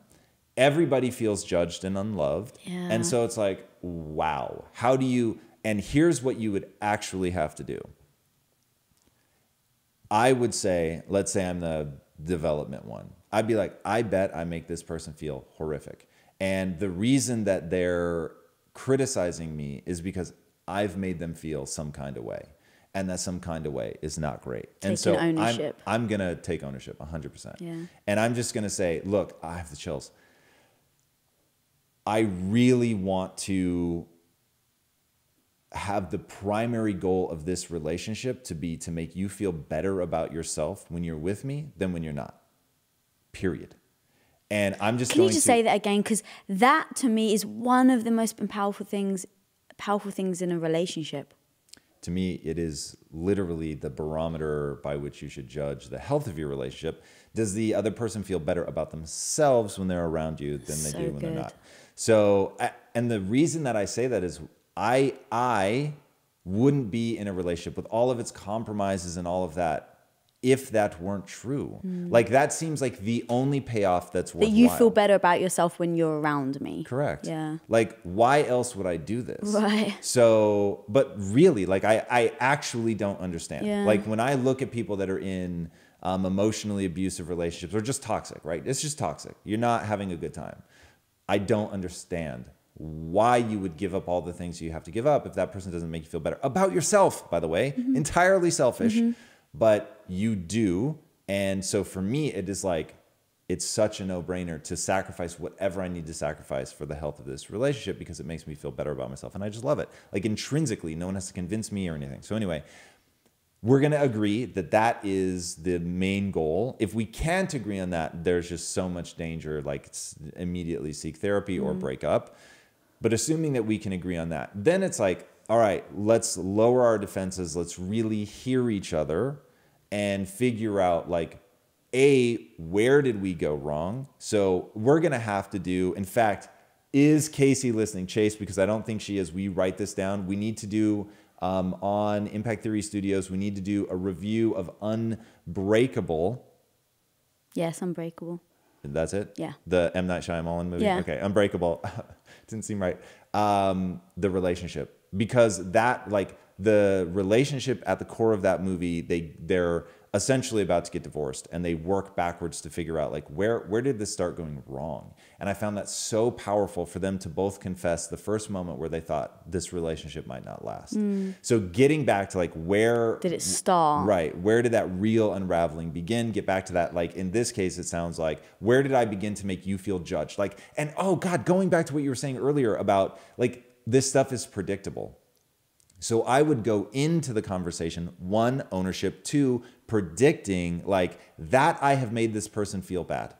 Everybody feels judged and unloved. Yeah. And so it's like, wow, how do you, and here's what you would actually have to do. I would say, let's say I'm the development one. I'd be like, I bet I make this person feel horrific. And the reason that they're criticizing me is because I've made them feel some kind of way. And that some kind of way is not great. And so ownership. I'm going to take ownership 100%. Yeah. And I'm just going to say, look, I have the chills. I really want to have the primary goal of this relationship to be to make you feel better about yourself when you're with me than when you're not. Period. And I'm just Can you just say that again? Because that to me is one of the most powerful things in a relationship. To me, it is literally the barometer by which you should judge the health of your relationship. Does the other person feel better about themselves when they're around you than they do when they're not? So, and the reason that I say that is I wouldn't be in a relationship with all of its compromises and all of that if that weren't true. Like that seems like the only payoff that's worthwhile. That you feel better about yourself when you're around me. Correct. Yeah. Like why else would I do this? Right. So, but really, like I actually don't understand. Yeah. Like when I look at people that are in emotionally abusive relationships or just toxic, right? It's just toxic. You're not having a good time. I don't understand why you would give up all the things you have to give up if that person doesn't make you feel better about yourself, by the way, entirely selfish. But you do. And so for me, it is like, it's such a no-brainer to sacrifice whatever I need to sacrifice for the health of this relationship because it makes me feel better about myself. And I just love it. Like intrinsically, no one has to convince me or anything. So anyway, we're going to agree that that is the main goal. If we can't agree on that, there's just so much danger, like immediately seek therapy or break up. But assuming that we can agree on that, then it's like, all right, let's lower our defenses. Let's really hear each other and figure out like, where did we go wrong? So we're going to have to do, in fact, is Casey listening? Chase, because I don't think she is. We write this down. We need to do on Impact Theory Studios, we need to do a review of Unbreakable. Yes, Unbreakable. That's it? Yeah. The M. Night Shyamalan movie? Yeah. Okay, Unbreakable. Didn't seem right. The relationship. Because that, like, the relationship at the core of that movie, they're essentially about to get divorced, and they work backwards to figure out, like, where did this start going wrong? And I found that so powerful for them to both confess the first moment where they thought this relationship might not last. So getting back to, like, where did it start? Right. Where did that real unraveling begin? Get back to that. Like, in this case, it sounds like, where did I begin to make you feel judged? Like, and oh God, going back to what you were saying earlier about, like, this stuff is predictable. So I would go into the conversation, 1, ownership, 2, predicting, like, that I have made this person feel bad.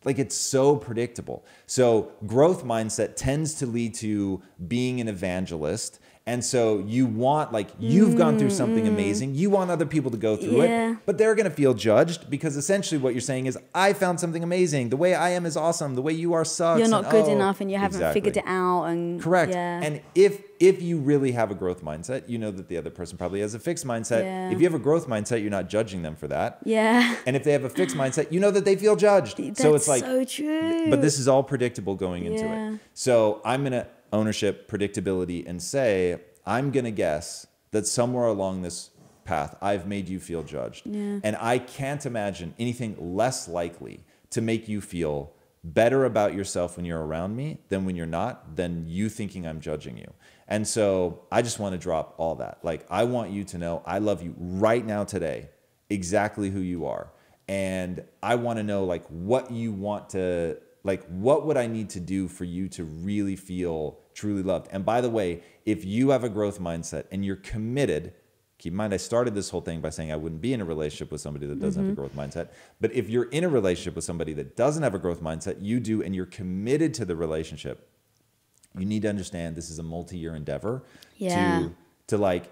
Like, it's so predictable. So growth mindset tends to lead to being an evangelist. And so you want, like, you've gone through something amazing. You want other people to go through it, but they're going to feel judged because essentially what you're saying is, I found something amazing. The way I am is awesome. The way you are sucks. You're not good enough and you haven't figured it out. And correct. Yeah. And if you really have a growth mindset, you know that the other person probably has a fixed mindset. Yeah. If you have a growth mindset, you're not judging them for that. Yeah. And if they have a fixed mindset, you know that they feel judged. So it's like, so true. But this is all predictable going into it. So I'm going to ownership, predictability, and say, I'm going to guess that somewhere along this path, I've made you feel judged. Yeah. And I can't imagine anything less likely to make you feel better about yourself when you're around me than when you're not, than you thinking I'm judging you. And so I just want to drop all that. Like, I want you to know I love you right now today, exactly who you are. And I want to know, like, what you want to, like, what would I need to do for you to really feel truly loved? And by the way, if you have a growth mindset and you're committed keep in mind, I started this whole thing by saying I wouldn't be in a relationship with somebody that doesn't have a growth mindset. But if you're in a relationship with somebody that doesn't have a growth mindset, you do, and you're committed to the relationship, you need to understand this is a multi-year endeavor to like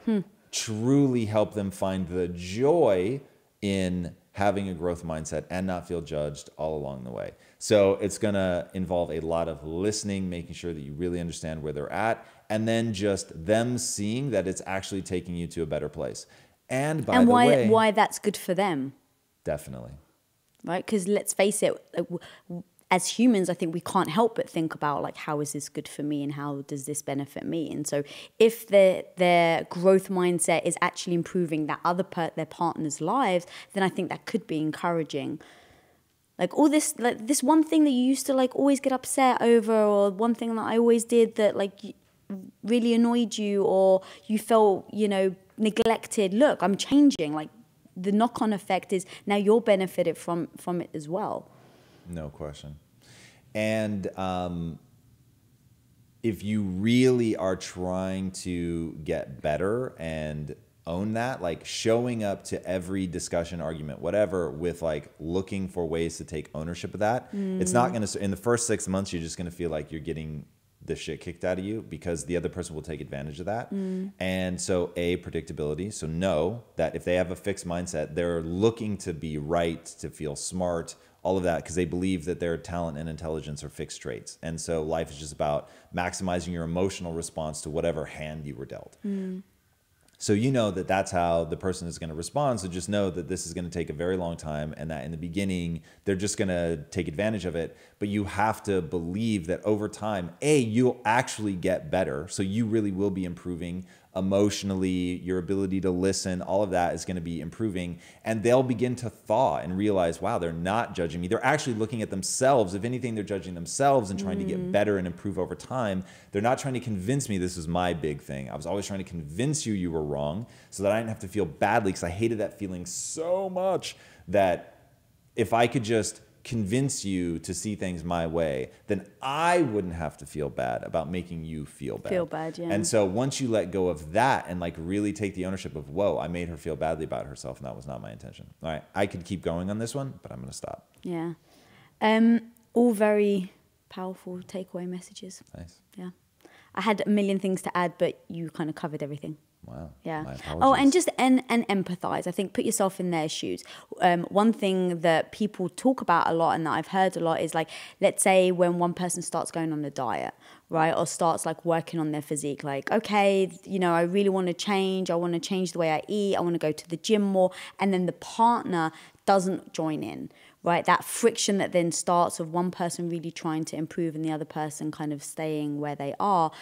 truly help them find the joy in having a growth mindset and not feel judged all along the way. So it's going to involve a lot of listening, making sure that you really understand where they're at, and then just them seeing that it's actually taking you to a better place. And by the way, why that's good for them. Definitely. Right? Because let's face it, as humans, I think we can't help but think about like, how is this good for me and how does this benefit me? And so if their growth mindset is actually improving that their partner's lives, then I think that could be encouraging. Like all this, like this one thing that you used to like always get upset over, or one thing that I always did that like really annoyed you, or you felt, neglected. Look, I'm changing. Like the knock-on effect is now you're benefited from it as well. No question. And if you really are trying to get better and own that, like showing up to every discussion, argument, whatever, with like looking for ways to take ownership of that, it's not going to, in the first 6 months, you're just going to feel like you're getting the shit kicked out of you because the other person will take advantage of that. And so predictability. So know that if they have a fixed mindset, they're looking to be right, to feel smart, all of that, because they believe that their talent and intelligence are fixed traits. And so life is just about maximizing your emotional response to whatever hand you were dealt. So you know that that's how the person is going to respond. So just know that this is going to take a very long time, and that in the beginning, they're just going to take advantage of it. But you have to believe that over time, you'll actually get better. So you really will be improving emotionally, your ability to listen, all of that is going to be improving, and they'll begin to thaw and realize, wow, they're not judging me. They're actually looking at themselves. If anything, they're judging themselves and trying to get better and improve over time. They're not trying to convince me. This is my big thing. I was always trying to convince you were wrong so that I didn't have to feel badly, because I hated that feeling so much that if I could just convince you to see things my way, then I wouldn't have to feel bad about making you feel bad. Yeah. And so once you let go of that and like really take the ownership of, whoa, I made her feel badly about herself, and that was not my intention. All right, I could keep going on this one, but I'm going to stop. Yeah. All very powerful takeaway messages. Nice. Yeah. I had a million things to add, but you kind of covered everything. Wow. Yeah. My apologies. Oh, and just and empathize. I think put yourself in their shoes. One thing that people talk about a lot and that I've heard a lot is like, let's say when one person starts going on a diet, right? Or starts like working on their physique, like, okay, I really want to change. I want to change the way I eat. I want to go to the gym more. And then the partner doesn't join in, right? That friction that then starts of one person really trying to improve and the other person kind of staying where they are,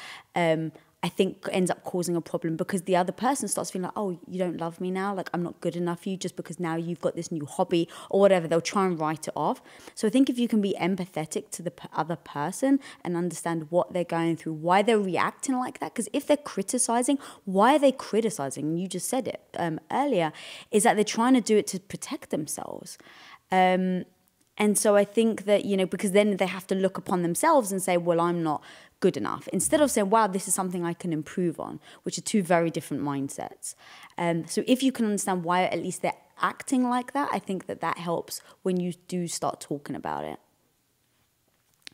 I think ends up causing a problem, because the other person starts feeling like, oh, you don't love me now, like I'm not good enough for you just because now you've got this new hobby or whatever. They'll try and write it off. So I think if you can be empathetic to the other person and understand what they're going through, why they're reacting like that, because if they're criticizing, why are they criticizing? You just said it earlier, is that they're trying to do it to protect themselves. And so I think that, because then they have to look upon themselves and say, well, I'm not good enough, instead of saying, wow, this is something I can improve on, which are two very different mindsets. So if you can understand why at least they're acting like that, I think that helps when you do start talking about it.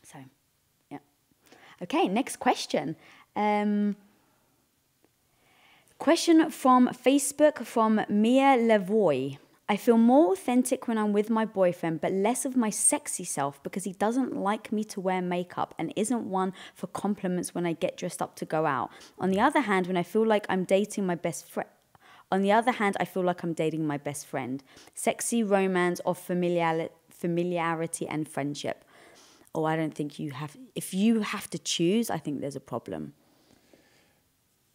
So, yeah. Okay, next question. Question from Facebook from Mia Lavoie. I feel more authentic when I'm with my boyfriend, but less of my sexy self because he doesn't like me to wear makeup and isn't one for compliments when I get dressed up to go out. On the other hand, when I feel like I'm dating my best friend, Sexy romance of familiarity and friendship. Oh, I don't think you have. If you have to choose, I think there's a problem.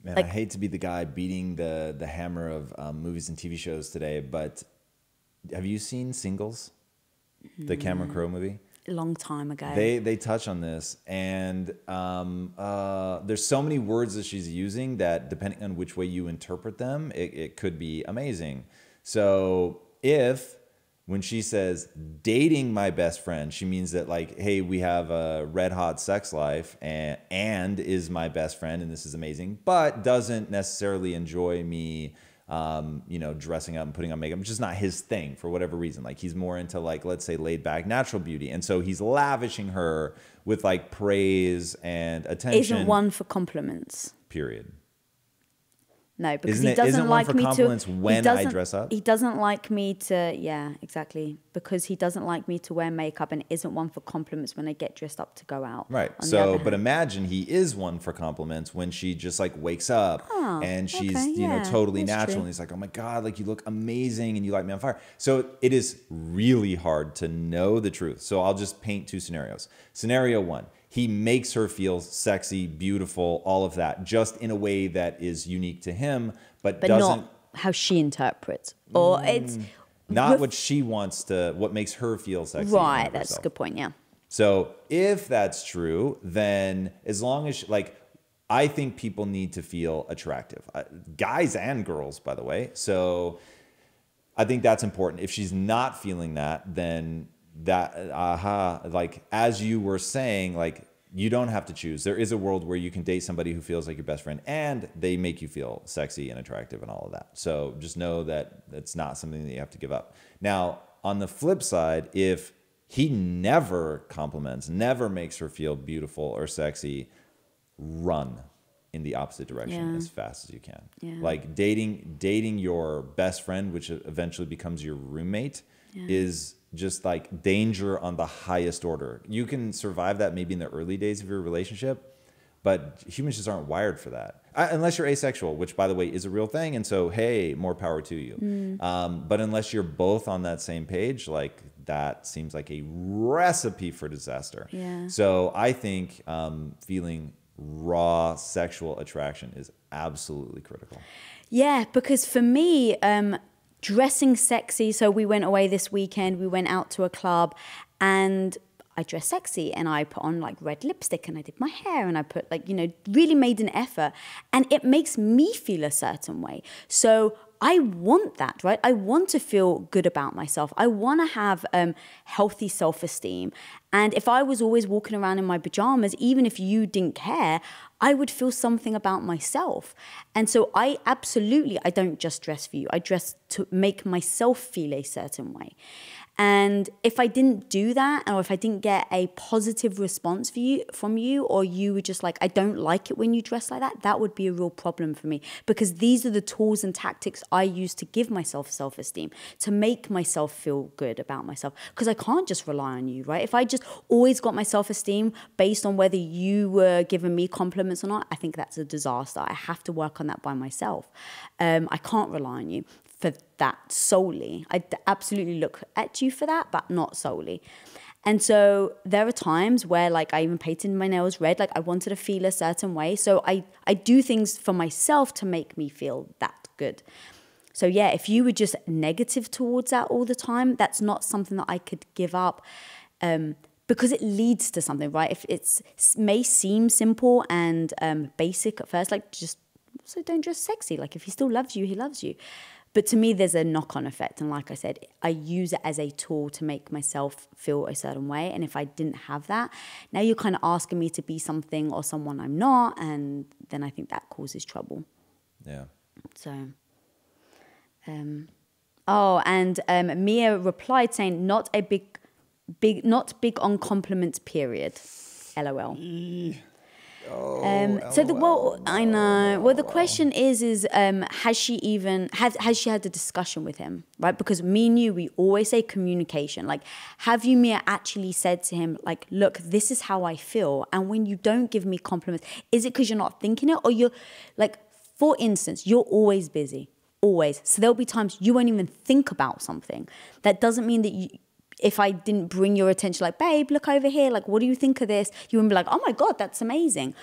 Man, I hate to be the guy beating the hammer of movies and TV shows today, but have you seen Singles, the Cameron Crowe movie? A long time ago. They touch on this, and there's so many words that she's using that depending on which way you interpret them, it could be amazing. So when she says dating my best friend, she means that like, hey, we have a red hot sex life and is my best friend and this is amazing, but doesn't necessarily enjoy me you know, dressing up and putting on makeup, which is not his thing for whatever reason. Like he's more into like, let's say laid back natural beauty. And so he's lavishing her with like praise and attention. Isn't one for compliments. Period. No, because he doesn't like me to. When I dress up. He doesn't like me to. Yeah, exactly. Because he doesn't like me to wear makeup, and isn't one for compliments when I get dressed up to go out. Right. So, but imagine he is one for compliments when she just like wakes up and she's you know totally natural, and he's like, oh my God, like you look amazing and you light me on fire. So it is really hard to know the truth. So I'll just paint two scenarios. Scenario one. He makes her feel sexy, beautiful, all of that, just in a way that is unique to him, but doesn't... not how she interprets. Or it's... Not what she wants to... What makes her feel sexy. Right, that's a good point, yeah. So if that's true, then as long as... Like, I think people need to feel attractive. Guys and girls, by the way. So I think that's important. If she's not feeling that, then... like as you were saying, like you don't have to choose. There is a world where you can date somebody who feels like your best friend and they make you feel sexy and attractive and all of that. So just know that it's not something that you have to give up. Now, on the flip side, if he never compliments, never makes her feel beautiful or sexy, run in the opposite direction as fast as you can. Like dating your best friend, which eventually becomes your roommate, is just like danger on the highest order. You can survive that maybe in the early days of your relationship, but humans just aren't wired for that. Unless you're asexual, which by the way is a real thing. And so, hey, more power to you. But unless you're both on that same page, like that seems like a recipe for disaster. So I think feeling raw sexual attraction is absolutely critical. Yeah, because for me, dressing sexy. So we went away this weekend. We went out to a club and I dressed sexy and I put on like red lipstick and I did my hair and I put like, you know, really made an effort and it makes me feel a certain way. So I want that, right? I want to feel good about myself. I want to have healthy self-esteem. And if I was always walking around in my pajamas, even if you didn't care, I would feel something about myself. And so I don't just dress for you. I dress to make myself feel a certain way. And if I didn't do that, or if I didn't get a positive response from you, or you were just like, I don't like it when you dress like that, that would be a real problem for me. Because these are the tools and tactics I use to give myself self-esteem, to make myself feel good about myself. Because I can't just rely on you, right? If I just always got my self-esteem based on whether you were giving me compliments or not, I think that's a disaster. I have to work on that by myself. I can't rely on you for that solely. I absolutely look at you for that, but not solely. And so there are times where like I even painted my nails red, like I wanted to feel a certain way. So I do things for myself to make me feel that good. So yeah, if you were just negative towards that all the time, that's not something that I could give up because it leads to something, right? If it may seem simple and basic at first, like just so don't dress sexy. Like if he still loves you, he loves you. But to me, there's a knock-on effect. And like I said, I use it as a tool to make myself feel a certain way. And if I didn't have that, now you're kind of asking me to be something or someone I'm not. And then I think that causes trouble. Yeah. So, Mia replied saying, not big on compliments, period. LOL. I know. Well, the question is has she had a discussion with him, right? Because me and you, we always say communication. Like, have you, Mia, actually said to him, like, look, this is how I feel, and when you don't give me compliments, is it because you're not thinking it, or you're like, for instance, you're always busy, always. So there'll be times you won't even think about something. That doesn't mean that if I didn't bring your attention, like, babe, look over here, like, what do you think of this? You wouldn't be like, oh my God, that's amazing.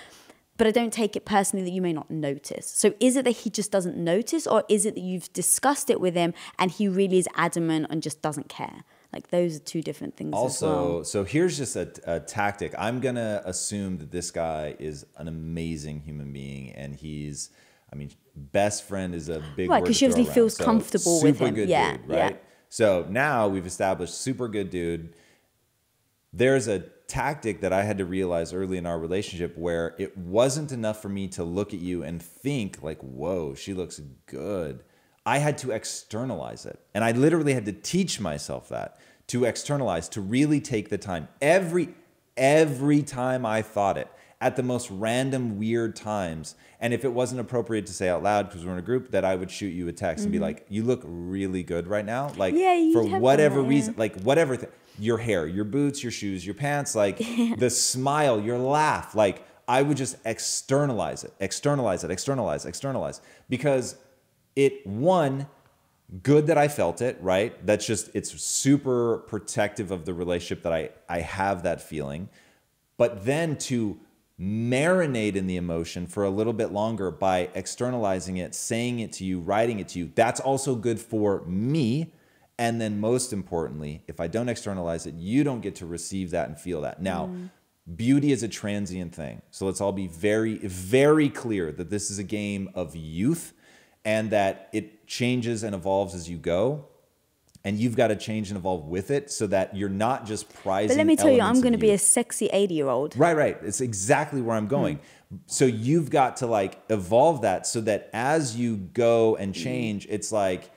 But I don't take it personally that you may not notice. So is it that he just doesn't notice, or is it that you've discussed it with him and he really is adamant and just doesn't care? Like, those are two different things also, as well. So here's just a tactic. I'm going to assume that this guy is an amazing human being, and he's, I mean, best friend is a big word. Right, because she obviously feels comfortable with him. Super good dude, right? Yeah. So now we've established super good dude. There's a tactic that I had to realize early in our relationship where it wasn't enough for me to look at you and think like, whoa, she looks good. I had to externalize it. And I literally had to teach myself that, to externalize, to really take the time. Every time I thought it, at the most random, weird times. And if it wasn't appropriate to say out loud, because we're in a group, that I would shoot you a text and be like, you look really good right now. Like, for whatever reason, like whatever, your hair, your boots, your shoes, your pants, like the smile, your laugh, like I would just externalize it, externalize. Because one, good that I felt it, right? That's just, it's super protective of the relationship that I have that feeling. But then to marinate in the emotion for a little bit longer by externalizing it, saying it to you, writing it to you, that's also good for me. And then most importantly, if I don't externalize it, you don't get to receive that and feel that. Now, beauty is a transient thing. So let's all be very, very clear that this is a game of youth and that it changes and evolves as you go. And you've got to change and evolve with it so that you're not just prizing. But let me tell you, I'm going to be a sexy 80-year-old. Right. It's exactly where I'm going. So you've got to like evolve that so that as you go and change, it's like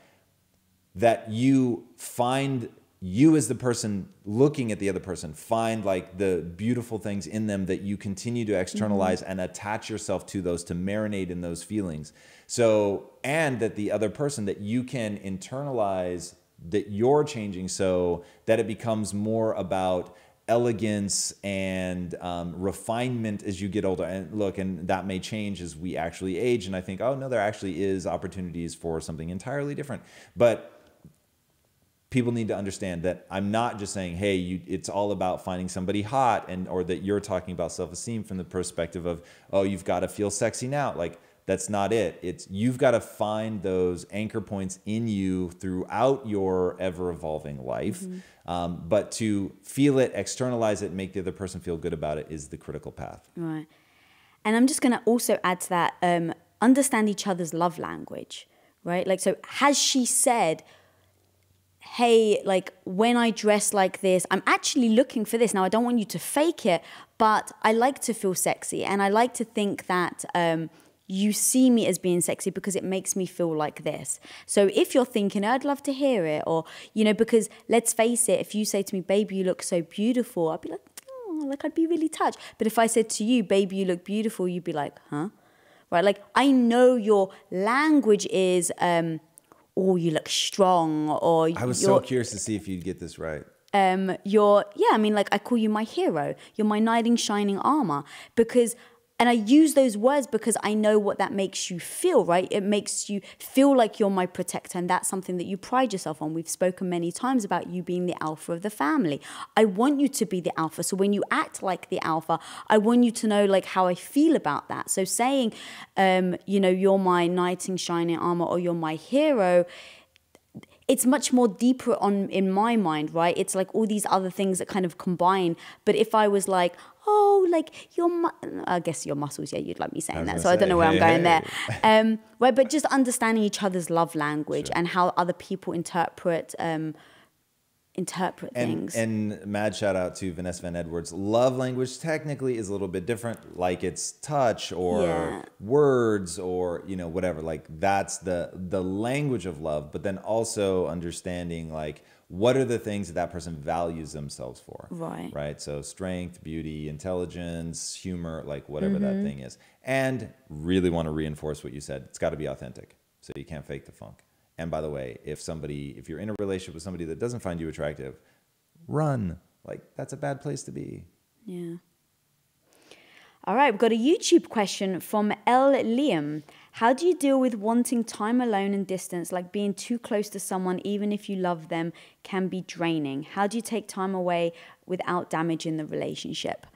that you find you as the person looking at the other person, find like the beautiful things in them that you continue to externalize and attach yourself to those, to marinate in those feelings. So, and that the other person, that you can internalize that you're changing so that it becomes more about elegance and refinement as you get older. And look, and that may change as we actually age. And I think, oh no, there actually is opportunities for something entirely different. But people need to understand that I'm not just saying, hey, it's all about finding somebody hot, or that you're talking about self-esteem from the perspective of, oh, you've got to feel sexy now. Like, that's not it. It's you've got to find those anchor points in you throughout your ever-evolving life. But to feel it, externalize it, make the other person feel good about it is the critical path. Right. And I'm just going to also add to that, understand each other's love language, right? Like, so has she said, hey, like when I dress like this, I'm actually looking for this. Now, I don't want you to fake it, but I like to feel sexy. And I like to think that you see me as being sexy because it makes me feel like this. So if you're thinking, I'd love to hear it, or, you know, because let's face it, if you say to me, baby, you look so beautiful, I'd be like, oh, like I'd be really touched. But if I said to you, baby, you look beautiful, you'd be like, huh? Right? Like, I know your language is, oh, you look strong, or I was so curious to see if you'd get this right. Like I call you my hero. You're my knight in shining armor, because, and I use those words because I know what that makes you feel, right? It makes you feel like you're my protector, and that's something that you pride yourself on. We've spoken many times about you being the alpha of the family. I want you to be the alpha. So when you act like the alpha, I want you to know like how I feel about that. So saying, you're my knight in shining armor, or you're my hero, it's much more deeper in my mind, right? It's like all these other things that kind of combine. But if I was like, oh, like I guess your muscles, yeah, you'd like me saying that. So I don't know where I'm going there. Right, but just understanding each other's love language and how other people interpret things. And mad shout out to Vanessa Van Edwards. Love language technically is a little bit different, like it's touch or words or, whatever. Like that's the language of love, but then also understanding like what are the things that person values themselves for. Right. So strength, beauty, intelligence, humor, like whatever that thing is. And really want to reinforce what you said. It's got to be authentic. So you can't fake the funk. And by the way, if you're in a relationship with somebody that doesn't find you attractive, run. Like, that's a bad place to be. Yeah. All right, we've got a YouTube question from L. Liam. How do you deal with wanting time alone and distance, like being too close to someone, even if you love them, can be draining? How do you take time away without damaging the relationship?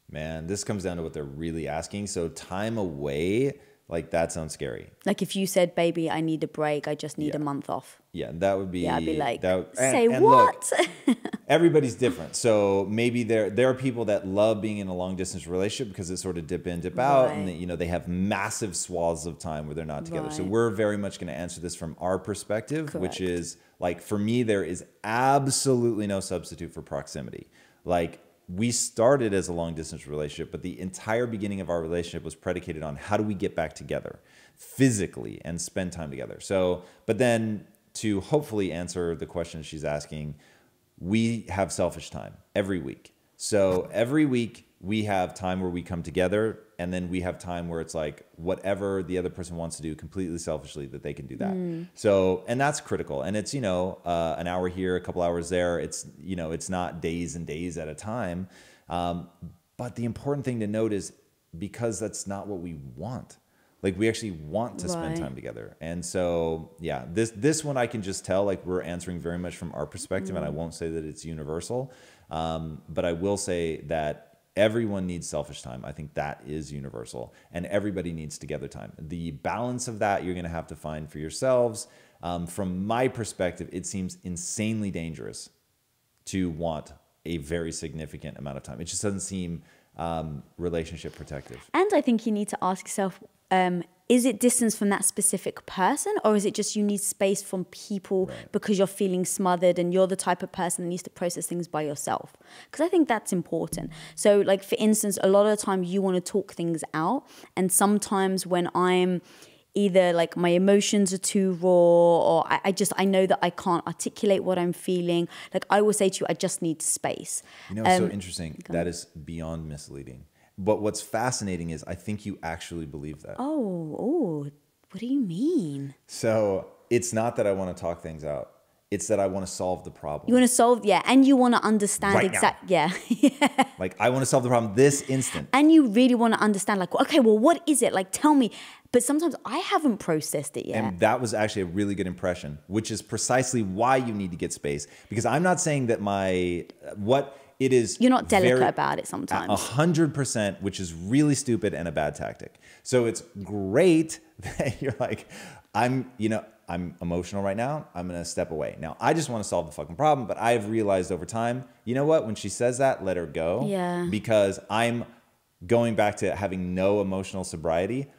Man, this comes down to what they're really asking. So time away... like, that sounds scary. Like, if you said, baby, I need a break, I just need a month off. Yeah, that would be... Yeah, I'd be like, and what? Look, everybody's different. So maybe there are people that love being in a long-distance relationship because it's sort of dip in, dip out. And, they have massive swaths of time where they're not together. So we're very much going to answer this from our perspective, which is, like, for me, there is absolutely no substitute for proximity. Like, we started as a long distance relationship, but the entire beginning of our relationship was predicated on how do we get back together physically and spend time together. So, but then to hopefully answer the question she's asking, we have selfish time every week. So every week we have time where we come together, and then we have time where it's like whatever the other person wants to do completely selfishly, that they can do that. So, and that's critical. And it's, an hour here, a couple hours there. It's, it's not days and days at a time. But the important thing to note is, because that's not what we want. Like, we actually want to spend time together. And so, yeah, this one I can just tell, like, we're answering very much from our perspective, and I won't say that it's universal. But I will say that everyone needs selfish time. I think that is universal, and everybody needs together time. The balance of that you're going to have to find for yourselves. From my perspective, it seems insanely dangerous to want a very significant amount of time. It just doesn't seem relationship protective. And I think you need to ask yourself, is it distance from that specific person, or is it just you need space from people because you're feeling smothered and you're the type of person that needs to process things by yourself? Because I think that's important. So, like, for instance, a lot of the time you want to talk things out, and sometimes when I'm either like my emotions are too raw, or I know that I can't articulate what I'm feeling, like, I will say to you, I just need space. It's so interesting. That is beyond misleading. But what's fascinating is I think you actually believe that. Oh, what do you mean? So it's not that I want to talk things out. It's that I want to solve the problem. You want to solve, and you want to understand exactly. Like, I want to solve the problem this instant. And you really want to understand, like, okay, well, what is it? Like, tell me. But sometimes I haven't processed it yet. And that was actually a really good impression, which is precisely why you need to get space. Because I'm not saying that it is. You're not delicate about it sometimes. 100%, which is really stupid and a bad tactic. So it's great that you're like, I'm emotional right now. I'm going to step away. Now, I just want to solve the fucking problem. But I've realized over time, you know what? When she says that, let her go. Yeah. Because I'm going back to having no emotional sobriety.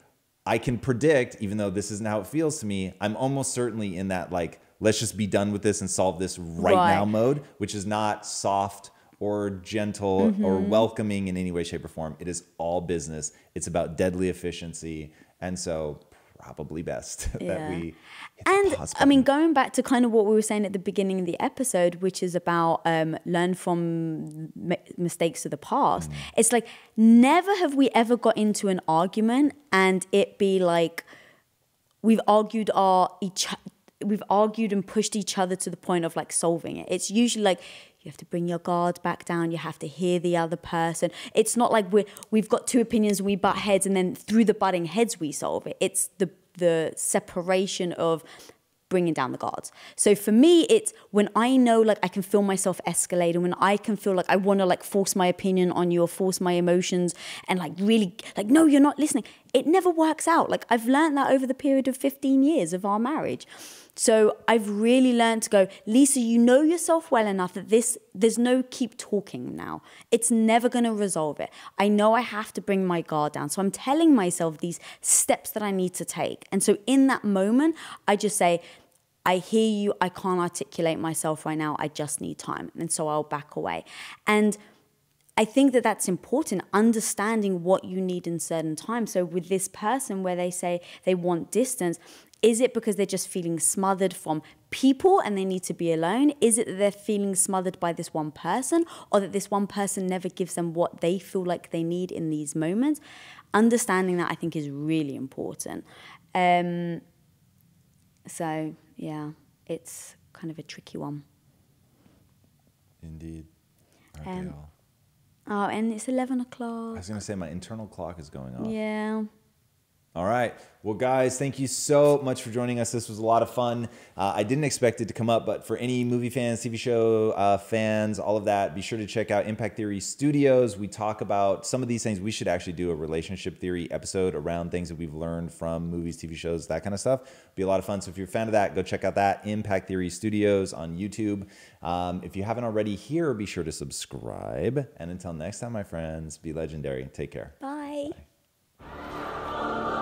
I can predict, even though this isn't how it feels to me, I'm almost certainly in that, like, let's just be done with this and solve this right now mode, which is not soft or gentle or welcoming in any way, shape, or form. It is all business. It's about deadly efficiency. And so probably best that we hit the pause button. I mean, going back to kind of what we were saying at the beginning of the episode, which is about learn from mistakes of the past. It's like, never have we ever got into an argument and it be like we've argued and pushed each other to the point of, like, solving it. It's usually like, you have to bring your guard back down. You have to hear the other person. It's not like we've got two opinions and we butt heads, and then through the butting heads we solve it. It's the separation of bringing down the guards. So for me, it's when I know, like, I can feel myself escalating, when I can feel like I want to, like, force my opinion on you or force my emotions and, like, really, like, no, you're not listening. It never works out. Like, I've learned that over the period of 15 years of our marriage. So I've really learned to go, Lisa, you know yourself well enough that there's no keep talking now. It's never going to resolve it. I know I have to bring my guard down. So I'm telling myself these steps that I need to take. And so in that moment, I just say, I hear you. I can't articulate myself right now. I just need time. And so I'll back away. And I think that that's important, understanding what you need in certain times. So with this person where they say they want distance, is it because they're just feeling smothered from people and they need to be alone? Is it that they're feeling smothered by this one person, or that this one person never gives them what they feel like they need in these moments? Understanding that, I think, is really important. So, yeah, it's kind of a tricky one. Indeed. Oh, and it's 11 o'clock. I was going to say, my internal clock is going off. Yeah. All right. Well, guys, thank you so much for joining us. This was a lot of fun. I didn't expect it to come up, but for any movie fans, TV show fans, all of that, be sure to check out Impact Theory Studios. We talk about some of these things. We should actually do a relationship theory episode around things that we've learned from movies, TV shows, that kind of stuff. Be a lot of fun. So if you're a fan of that, go check out that Impact Theory Studios on YouTube. If you haven't already here, be sure to subscribe. And until next time, my friends, be legendary. Take care. Bye. Bye.